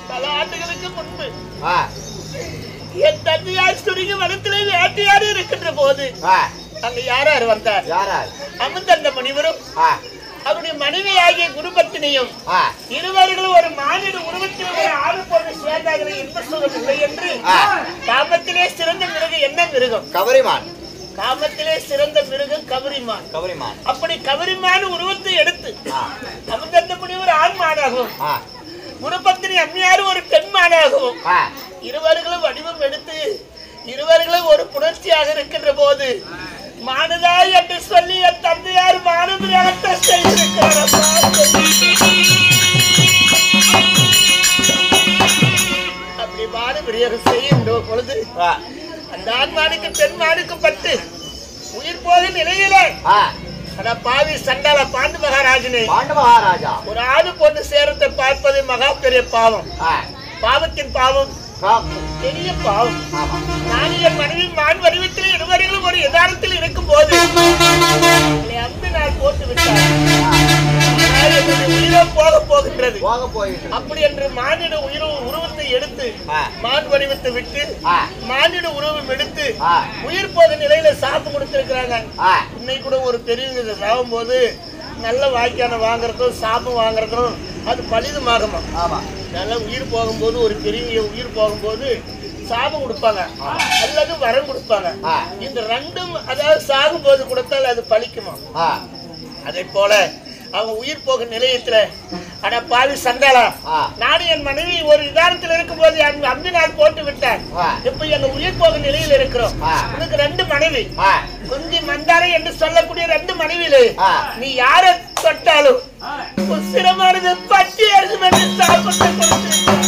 பல ஆண்டுகளுக்கு முன்பு என் தந்தையார் சுருங்கி வனத்திலே வேட்டையாடி இருக்கின்ற போது அங்க யாரார் வந்தார்? அமுதந்த முனிவரும் அவருடைய மனைவியாகிய குருபத்தினியும் இருவர்களும் ஒரு மானிட உருவத்தில் ஒரு ஆறு பொருளை சேர்ந்தார்கள் என்று சொல்லவில்லை என்று காமத்திலே சிறந்த மிருகம் என்ன மிருகம்? கவரிமான். காமத்திலே சிறந்த மிருகம் கவரிமான். கவரிமான். அப்படி கவரிமான் உருவத்தை எடுத்து அமுதந்த முனிவர் ஆண்மானாகவும் குருபத்தினி அம்மையார் ஒரு பெண்மானாகவும் இருவர்களும் வடிவம் எடுத்து இருவர்களும் ஒரு புணர்ச்சியாக இருக்கின்ற போது மானதாய் என்று சொல்லி என் தந்தையார் மானவிரகத்தை செய்திருக்கிறார். அப்படி மானவிரகம் செய்கின்ற பொழுது அந்த ஆண்மானுக்கு பெண்மானுக்கு பட்டு உயிர் போக நிலையில பாவி சண்டால பாண்டு மகாராஜனே, ஒரு ஆணு பொண்ணு சேரத்தை பார்ப்பது மகா பெரிய பாவம். பாவத்தின் பாவம் பெரிய பாவம். நான் என் மனைவி மான் வடிவத்தில் இருவர்களும் ஒரு யதார்த்தத்தில் இருக்கும் போது அம்பு நான் போட்டு விட்டார். உயிரோ போக போகின்றது. அப்படி என்று மானிட உருவத்தை எடுத்து மான் வடிவத்தை விட்டு மானிட உருவம் எடுத்து உயிர் போத நிலையில சாப்பு கொடுத்திருக்கிறாங்க. இன்னைக்கு கூட ஒரு பெரியவங்க சாகும் போது நல்ல வாய்க்கான வாங்குறதும் சாப்பம் வாங்குறதும் அது பலிதமாகுமா? நல்லா உயிர் போகும்போது ஒரு பெரிய உயிர் போகும்போது சாபம் கொடுப்பாங்க அல்லது வரம் கொடுப்பாங்க. இந்த ரெண்டும் அதாவது சாகும் போது கொடுத்தால் அது பலிக்குமா? அதே போல அவங்க உயிர் போக நிலையத்துல அட பாவி சண்டாளா, நானும் என் மனைவி ஒரு விதானத்தில் இருக்கும் போது அம்பி நான் போட்டு விட்டேன். இப்ப எங்க உயிர் போக நிலையில் இருக்கிறோம். உனக்கு ரெண்டு மனைவி குந்தி மந்தாரை என்று சொல்லக்கூடிய ரெண்டு மனைவியிலே நீ யார தொட்டாலும் சிரமானது பட்டி எழுதும் என்று சாப்பிட்டு கொடுத்திருக்கிறார்.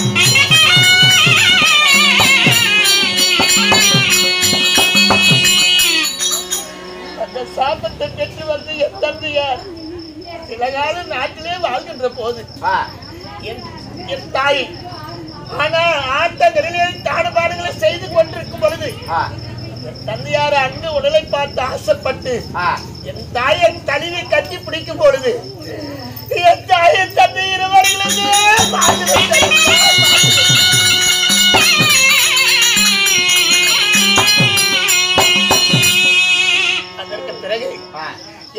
அந்த சாபத்தை பெற்று வந்து என் தந்தையார் சில காலம் நாட்டிலே வாழ்கின்ற போது என் தாய் ஆனா ஆட்ட நிலையிலே தாடுபாடுகளை செய்து கொண்டிருக்கும் பொழுது என் தந்தையார் அங்கு உடலை பார்த்து ஆசைப்பட்டு என் தாயின் தனிவை கட்டி பிடிக்கும் பொழுது என் தாயின் தந்தை இருவர்களுமே அதற்கு பிறகு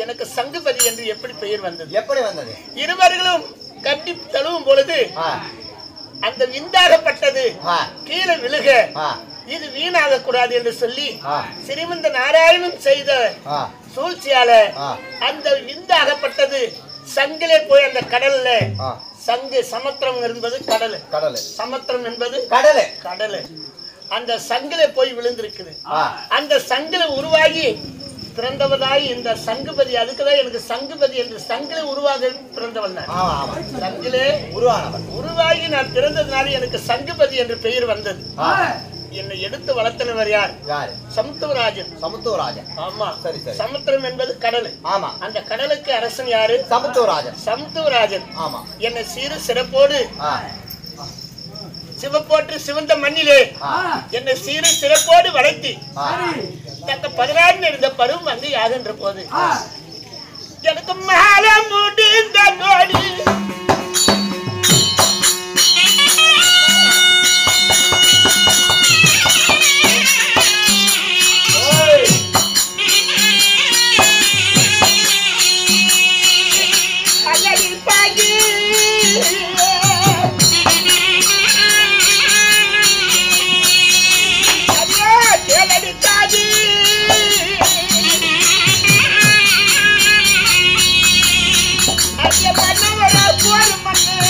எனக்கு சங்குபதி என்று எப்படி பெயர் வந்தது? எப்படி வந்தது? இருவர்களும் கட்டி தழுவும் பொழுது அந்த விந்தாகப்பட்டது கீழே விழுக இது வீணாக கூடாது என்று சொல்லி ஸ்ரீமந்த நாராயணன் செய்த சூழ்ச்சியால அந்த விந்தாகப்பட்டது சங்கிலே போய் அந்த கடல்ல சங்கு சமுத்திரம் என்பது கடல், சமுத்திரம் என்பது கடல் அந்த சங்கிலே போய் விழுந்திருக்குது. அந்த சங்கில உருவாகி பிறந்தவதாய் இந்த சங்குபதி. அதுக்குதான் எனக்கு சங்குபதி என்று சங்கிலே உருவாக பிறந்தவன். சங்கிலே உருவாகி நான் பிறந்ததுனால எனக்கு சங்குபதி என்று பெயர் வந்தது. என்னை எடுத்து வளர்த்தனவர் யார்? சமுத்திரராஜன். ஆமா, சமுத்திரம் என்பது கடல். ஆமா, அந்த கடலுக்கு அரசன் யாரு? சமுத்திரராஜன். ஆமா, என்னை சீரு சிறப்போடு சிவப்போற்று சிவந்த மண்ணிலே என்னை சீரு சிறப்போடு வளர்த்தி தக்க 16 இருந்த பருவம் வந்து யாகின்ற போது எனக்கு மேல முடிந்த நோடி Mano,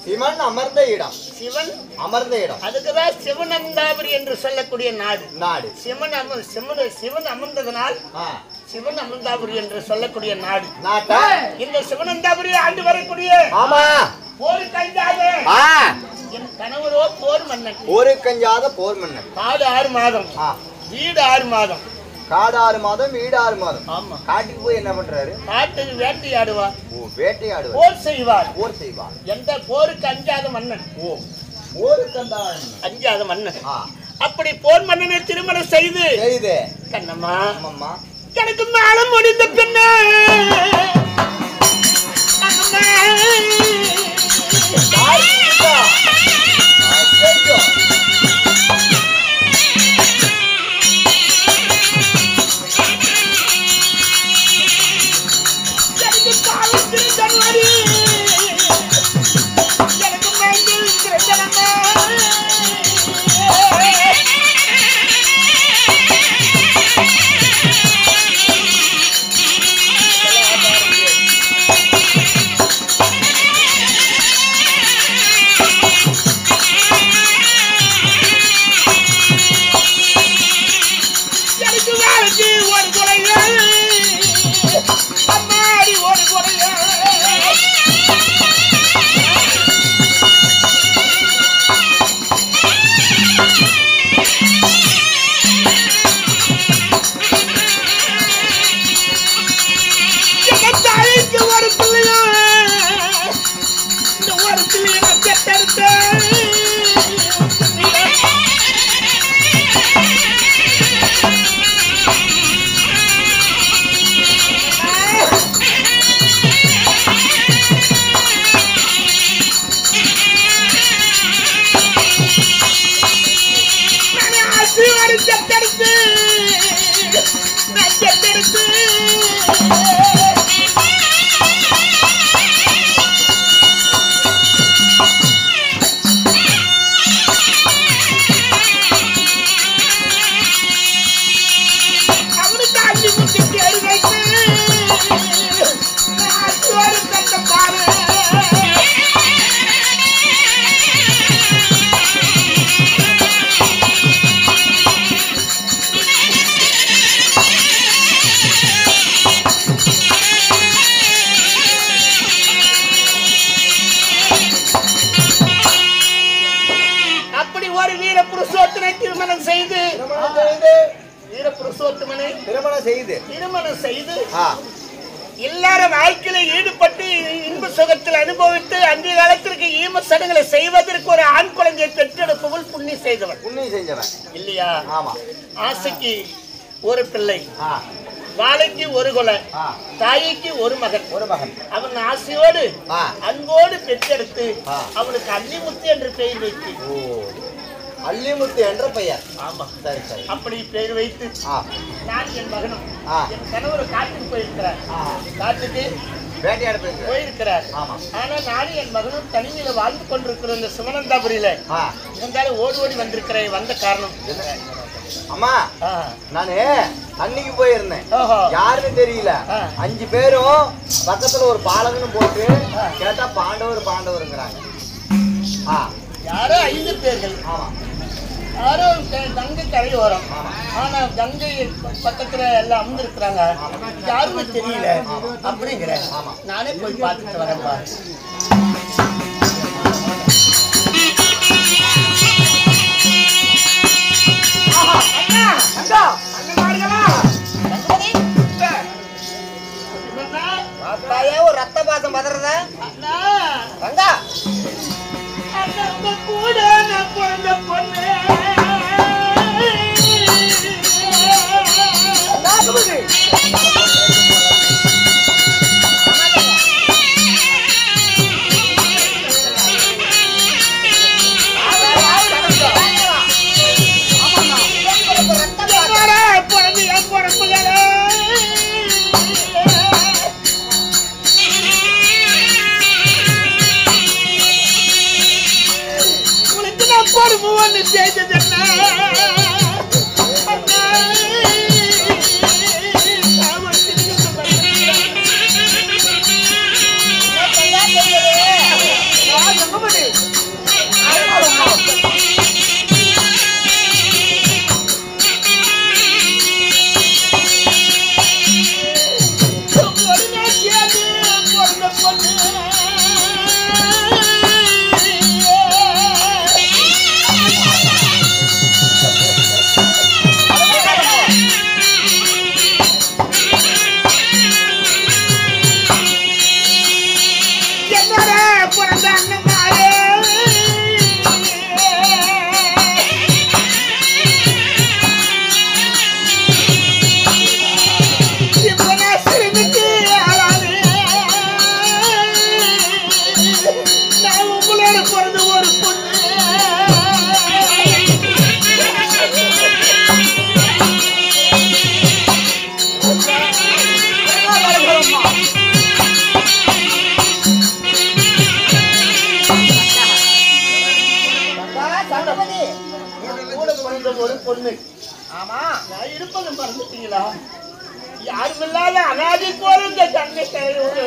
சிவன் அமர்ந்த இடம். சிவன் அமர்ந்த இடம். அதுக்குதான் சிவனந்தாபுரி என்று சொல்லக்கூடிய நாடு. நாடு சிவன் அமர்ந்ததனால் சிவன் அமர்ந்தாபுரி என்று சொல்லக்கூடிய நாடு. நாட்டா இந்த சிவனந்தாபுரி ஆண்டு வரக்கூடிய ஆமா போர் கஞ்சாத என் கணவரோ போர் மன்னன். ஒரு கஞ்சாத போர் மன்னன். காடு 6 மாதம், வீடு 6 மாதம். காடு 6 மாதம், வீடு 6 மாதம். ஆமா. காட்டுக்கு போய் என்ன பண்றாரு? காட்டுக்கு வேட்டையாடுவார். வேட்டையாடுவார். போர் செய்வார். போர் செய்வார். எந்த போருக்கு அஞ்சாத மன்னன். போருக்கு அஞ்சாத மன்னன். அப்படி போர் மன்னனை திருமணம் செய்து கண்ணம்மா எனக்கு மேலம் முடிந்த பின்ன திருமணம் செய்து எல்லாரும் வாழ்க்கையில ஈடுபட்டு இன்ப சுகத்தில் அனுபவித்து அந்த காலத்திற்கு ஈம சடங்குகளை செய்வதற்கு ஒரு ஆண் குழந்தையை பெற்றெடுப்பவள் புண்ணியம் செய்தவன் இல்லையா? ஆமா. ஆசைக்கு ஒரு பிள்ளை, வாழைக்கு ஒரு கொலை, தாய்க்கு ஒரு மகன். அவன் ஆசையோடு அன்போடு பெற்றெடுத்து அவனுக்கு அள்ளிமுத்து என்று பெயர் வைத்து அள்ளிமுத்து என்ற பெயர். ஆமா, சரி சரி. அப்படி பெயர் வைத்து நான் என் மகனும் என் கணவர் காட்டுக்கு போயிருக்கிறார். காட்டுக்கு வேட்டையாட போயிருக்கிறார். ஆனா நானும் என் மகனும் தனிமையில வாழ்ந்து கொண்டிருக்கிற இந்த சிவனந்தாபுரியில இருந்தாலும் ஓடி ஓடி வந்திருக்கிறேன். வந்த காரணம் அம்மா, நானு அன்னைக்கு போயிருந்தேன். யாருன்னு தெரியல. 5 பேரும் பக்கத்துல ஒரு பாலகன்னு போட்டு கேட்டா பாண்டவருங்கிறாங்க. யாரோ 5 பேர்கள். யாரோ கங்கை கரையோரம். ஆனா கங்கை பக்கத்துல எல்லாம் அமர்ந்திருக்கிறாங்க. யாருமே தெரியல அப்படிங்கிற. நானே போய் பார்த்துட்டு வரேன்பா. ஒரு ரத்த பாசம் பதறத ரங்கா கூட நான் பிறந்த பொண்ணு பிறந்த ஒரு பொண்ணு. ஆமா, நான் இருப்பது மறந்துட்டீங்களா? யாரும் இல்லாத அனாதை போல இந்த தங்கை தேவையோடு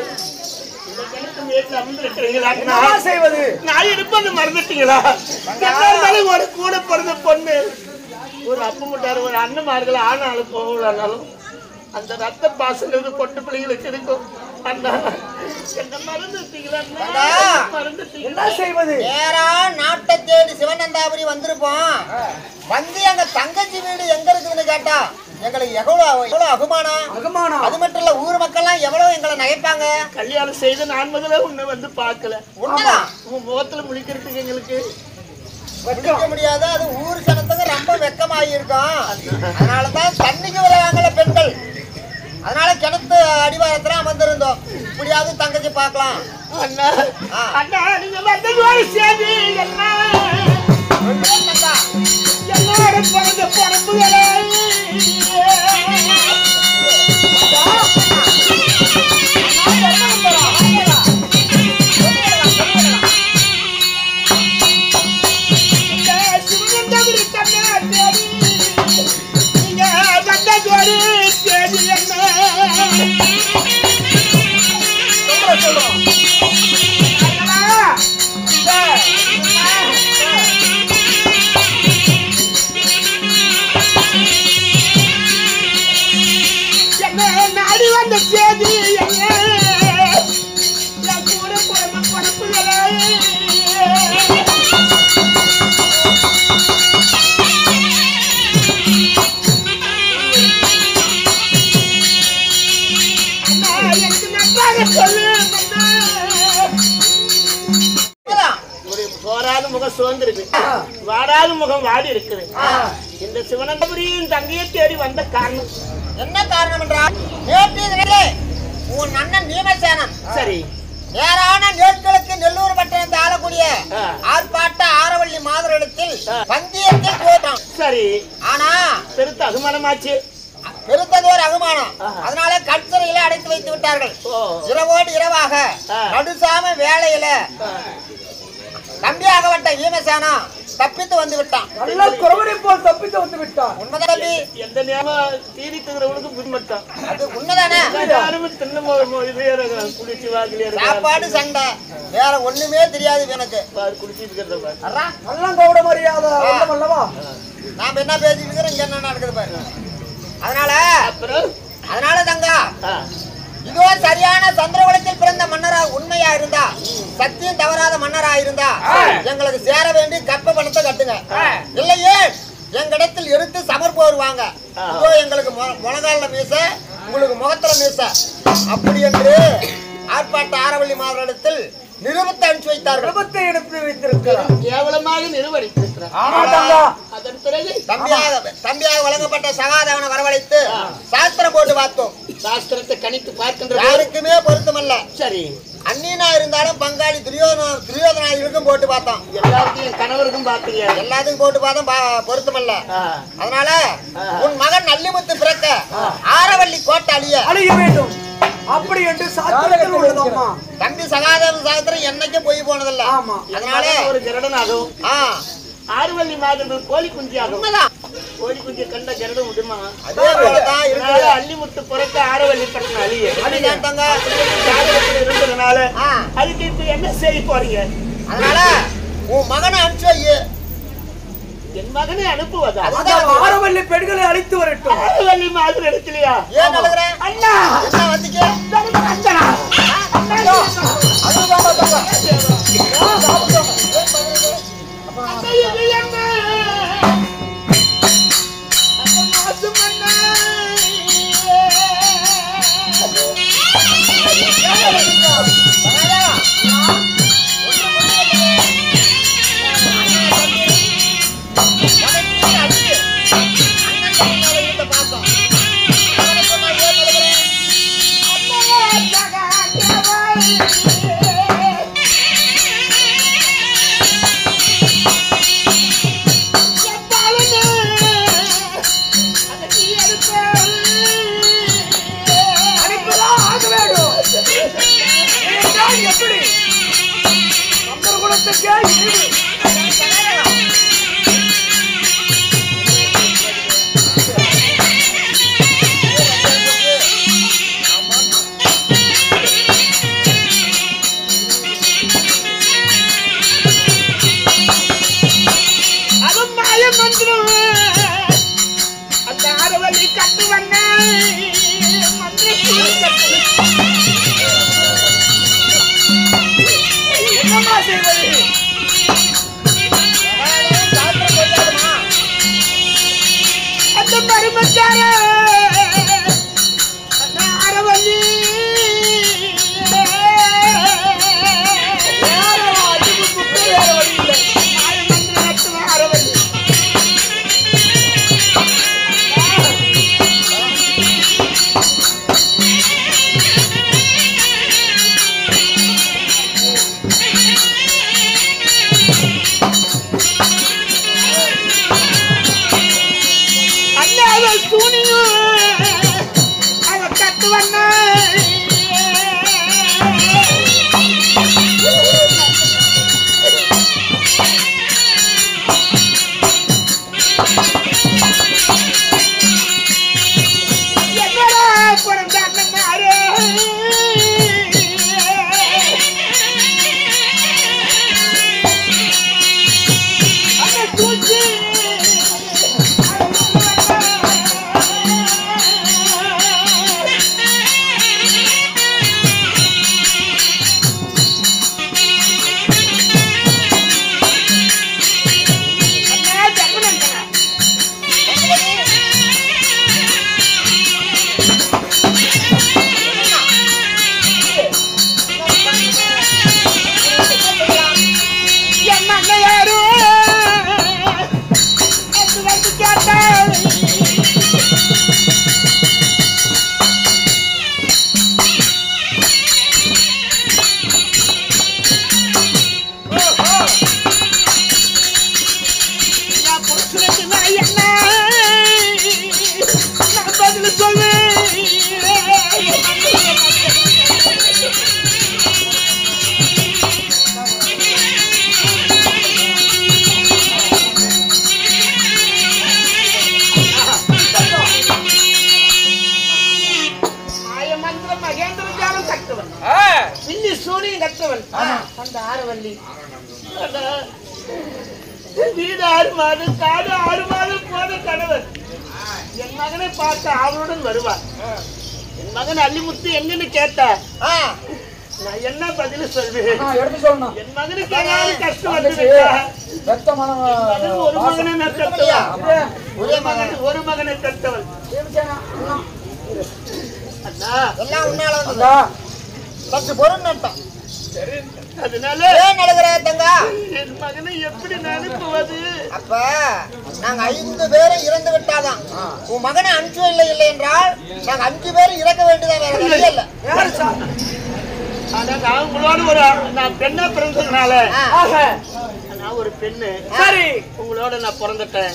இந்த கிணத்து மேட்டில் அமர்ந்திருக்கிறீங்களா? நான் செய்வது நான் இருப்பது மறந்துட்டீங்களா? எல்லாரும் ஒரு கூட பிறந்த பொண்ணு, ஒரு அப்பா முட்டார், ஒரு அண்ணன்மார்கள் ஆனாலும் போகலானாலும் அந்த ரத்த பாசங்கிறது பொட்டு பிள்ளைகளுக்கு இருக்கும். அண்ணா என்ன மறந்துட்டீங்களா? என்ன செய்வது? நேரா நாட்டை தேடி சிவனந்தாபுரி வந்திருப்போம். வந்து எங்க தங்கச்சி வீடு எங்க இருக்குதுன்னு கேட்டா எங்களுக்கு எவ்வளவு அகுமானம். அது மட்டும் இல்ல, ஊர் மக்கள்லாம் எவ்வளவு எங்களை நகைப்பாங்க. கல்யாணம் செய்து நான் முதல்ல உன்னை வந்து பார்க்கல. உண்மைதான். உன் முகத்துல முழிக்கிறதுக்கு எங்களுக்கு வெட்க முடியாது. அது ஊர் சனத்துக்கு ரொம்ப வெக்கமாகி இருக்கும். அதனாலதான் தண்ணிக்கு வருவாங்கல்ல பெண்கள், அதனால கிணத்து அடிவாரத்துல அமர்ந்திருந்தோம். இப்படியாவது தங்கச்சி பார்க்கலாம். அண்ணா அண்ணா நீங்க வந்ததோடு சேர்ந்து என்ன என்னோட பிறந்த பிறப்புகளே நாடி வந்த சேதி கூட பிறந்த பிறப்புகளே போராத முகம் சோர்ந்திருக்கு, வாடாத முகம் வாடி இருக்குது. இந்த சிவனந்தபுரியின் தங்கையை தேடி வந்த காரணம் என்ன காரணம் என்றால், நேற்று உன் அண்ணன் நீமசேனன் சரி நேரான நேர்களுக்கு நெல்லூர் பட்டணத்தை ஆளக்கூடிய ஆர்ப்பாட்ட ஆரவள்ளி மாதரிடத்தில் பந்தயத்தில் போட்டான். சரி, ஆனா பெருத்த அகுமானமாச்சு, பெருத்தது ஒரு அகுமானம். அதனால கட்சரையில அடைத்து வைத்து விட்டார்கள். இரவோடு இரவாக நடுசாம வேளையில தம்பியாகப்பட்ட ஈமசேனா தப்பித்து வந்து விட்டான். போல் தப்பித்து வந்து விட்டான். உண்மைதான் தம்பி. எந்த நேரம் தீரித்துகிறவனுக்கு புரிமட்டான். அது உண்மைதானே. சாப்பாடு சண்டை வேற ஒண்ணுமே தெரியாது எனக்கு. குடிச்சிட்டு நாம என்ன பேசிட்டு இருக்கிறோம், இங்க என்ன நடக்குது பாரு. அதனால தங்கா இதோ சரியான சந்திரகுலத்தில் பிறந்த மன்னரா உண்மையா இருந்தா, சத்தியம் தவறாத மன்னரா இருந்தா எங்களுக்கு சேர வேண்டி கற்ப பணத்தை கட்டுங்க. இல்லையே எங்களிடத்தில் எடுத்து சமர் போடுவாங்க. இதோ எங்களுக்கு முழங்கால மீச, உங்களுக்கு முகத்துல மீச, அப்படி என்று ஆர்ப்பாட்ட ஆரவள்ளி மாதரிடத்தில் நிருபத்தை அனுப்பிச்சு வைத்தார்கள். நிருபத்தை எடுத்து வைத்திருக்கிறார். கேவலமாக நிறுவனித்திருக்கிறார். அதன் பிறகு தம்பியாக வழங்கப்பட்ட சகாதேவனை வரவழைத்து சாஸ்திரம் போட்டு பார்த்தோம். சாஸ்திரத்தை கணித்து பார்க்கின்ற யாருக்குமே பொருத்தமல்ல. சரி, அண்ணீனா இருந்தாலும் பங்காளி துரியோதனாதிகளுக்கும் போட்டு பார்த்தோம். எல்லாருக்கும் கணவருக்கும் பார்த்தீங்க, எல்லாத்துக்கும் போட்டு பார்த்தோம், பொருத்தமல்ல. அதனால உன் மகன் நல்லிமுத்து பிறக்க ஆரவள்ளி கோட்டை அழிய வேண்டும் அப்படி என்று சாஸ்திரத்தில் உள்ளதம்மா. தம்பி சகாதேவன் சாஸ்திரம் என்னைக்கே போய் போனதில்ல. அதனால ஒரு கருடனாகவும் ஆறுவள்ளி மாதங்கள் கோழி குஞ்சியாகும். கோழி குஞ்சியை கண்ட கருடம் விடுமா? அதே போலதான் இருக்கு. அள்ளிமுத்து பிறக்க ஆரவள்ளி பட்டணம் அழிய இருந்ததுனால அதுக்கு இப்ப என்ன செய்ய போறீங்க? அதனால உன் மகனை அனுப்பிச்சு வை. என் மகனை அனுப்புவதா? ஆரவள்ளி பெண்களை அழைத்து வரட்டும். ஆரவள்ளி மாதிரி இடத்துலயா? ஏன் அழுகுற? அண்ணா என்ன வந்துக்க? அண்ணா அந்த மருமச்சார அரவல்லி அரவல்லி அந்த ஆரவல்லி வீடு 6 மாதம் காடு 6 மாதம் போன கணவர் என் மகனை பார்த்த அவளுடன் வருவார். என் மகன் அள்ளிமுத்து என்னன்னு கேட்டா நான் என்ன பதில் சொல்வேன்? என் மகனுக்கு ஏதாவது கஷ்டம் வந்து ஒரு மகனை நான் பெற்றவள், ஒரு மகனை பெற்றவள். அண்ணா எல்லாம் உன்னால சற்று பொருள் நட்டம். அதனால ஏன் நடக்கிற தங்க என் மகனை எப்படி அனுப்புவது? அப்ப நாங்க 5 பேரும் இறந்து விட்டாதான் உன் மகனை அனுப்பவில்லை இல்லை என்றால் நாங்க 5 பேரும் இறக்க வேண்டியதான், வேற வழி இல்ல. ஆனா நான் உங்களோட நான் பெண்ணா பிறந்ததுனால நான் ஒரு பெண்ணு, சரி உங்களோட நான் பிறந்துட்டேன்.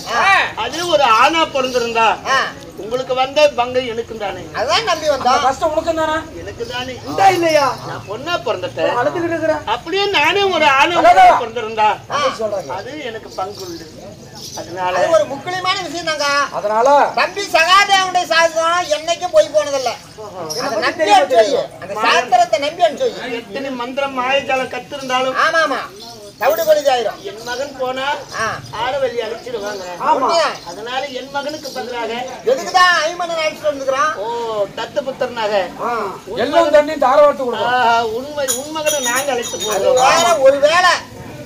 அது ஒரு ஆணா பிறந்திருந்தா உங்களுக்கு வந்த பங்கை எனக்கு தானே, அதான் நம்பி வந்தோம். கஷ்டம் உனக்கு தானே, எனக்கு தானே இல்லையா? நான் பொண்ணா பிறந்துட்டேன், அப்படியே நானே ஒரு ஆணா பிறந்திருந்தா அது எனக்கு பங்கு உண்டு. அதனால ஒரு முக்கியமான விஷயம் தாங்க. அதனால தம்பி சகாதேவனுடைய சாஸ்திரம் என்னைக்கும் போய் போனதில்ல. நம்பி அனுப்பிச்சு அந்த சாஸ்திரத்தை நம்பி அனுப்பிச்சு எத்தனை மந்திரம் மாயஜாலம் கத்திருந்தாலும் ஆமா ஆமா தவிடு பொழுதாயிரும். என் மகன் போனா ஆரவல்லி அழிச்சிடுவாங்க. அதனால என் மகனுக்கு பதிலாக எதுக்குதான் ஐமனன் அழிச்சிட்டு வந்துக்கிறான்? ஓ தத்து புத்திரனாக எல்லாம் தண்ணி தாரவாத்து கொடுக்கும். உன் மகனை நாங்க அழைத்து போகிறோம். ஒருவேளை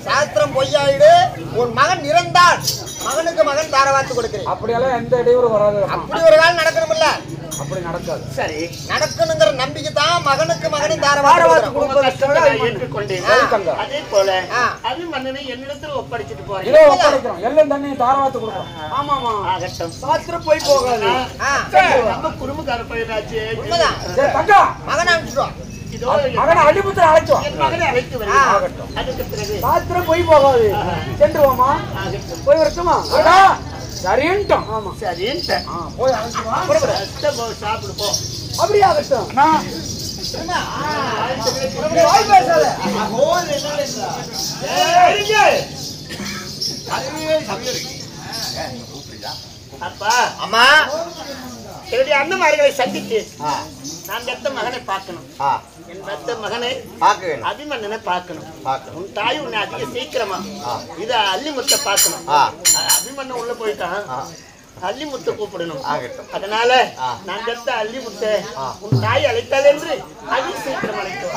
சாஸ்திரம் பொய்யாயிடு உன் மகன் இறந்தால் மகனுக்கு மகன் தாரவாத்து கொடுக்கிறேன். அப்படியெல்லாம் எந்த இடையூறு வராது. அப்படி ஒரு காலம் நடக்கணும்ல? அப்படி நடக்காது. சரி நடக்கணுங்கிற நம்பிக்கை தான் மகனுக்கு மகனும் தாரவாத்து ஏற்றுக்கொண்டேன். அதே போல அபிமன்னனை என்னிடத்தில் ஒப்படைச்சிட்டு போறேன். எல்லாம் தண்ணி தாரவாத்து கொடுக்கும். ஆமா ஆமா ஆகட்டும். சாஸ்திரம் போய் போகாது. நம்ம குடும்பக்கார பயிராச்சு மகன் அனுப்பிச்சுட்டோம். மகனை அடிபுத்திர அழைச்சோம். என் மகனை அழைத்து வருகிறேன். அதுக்கு பிறகு சாஸ்திரம் போய் போகாது. சென்றுவோமா? போய் வரட்டுமா? சரின்ட்டோம். ஆமா சரின்ட்டேன். போய் அழைச்சுமா சாப்பிடு போ. அப்படியே ஆகட்டும். அப்பா அம்மா என்னுடைய அண்ணன்மார்களை சந்தித்து நான் பெத்த மகனை பார்க்கணும். என் பெத்த மகனை அபிமன்னனை பார்க்கணும். உன் தாய் உன்னை அதிக சீக்கிரமா இத அள்ளிமுத்தை பார்க்கணும். அபிமன்னன் உள்ள போயிட்டான், அள்ளிமுத்தை கூப்பிடணும். அதனால நான் பெத்த அள்ளிமுத்தை உன் தாய் அழைத்தாள் என்று அதிக சீக்கிரம் அழைத்தோம்.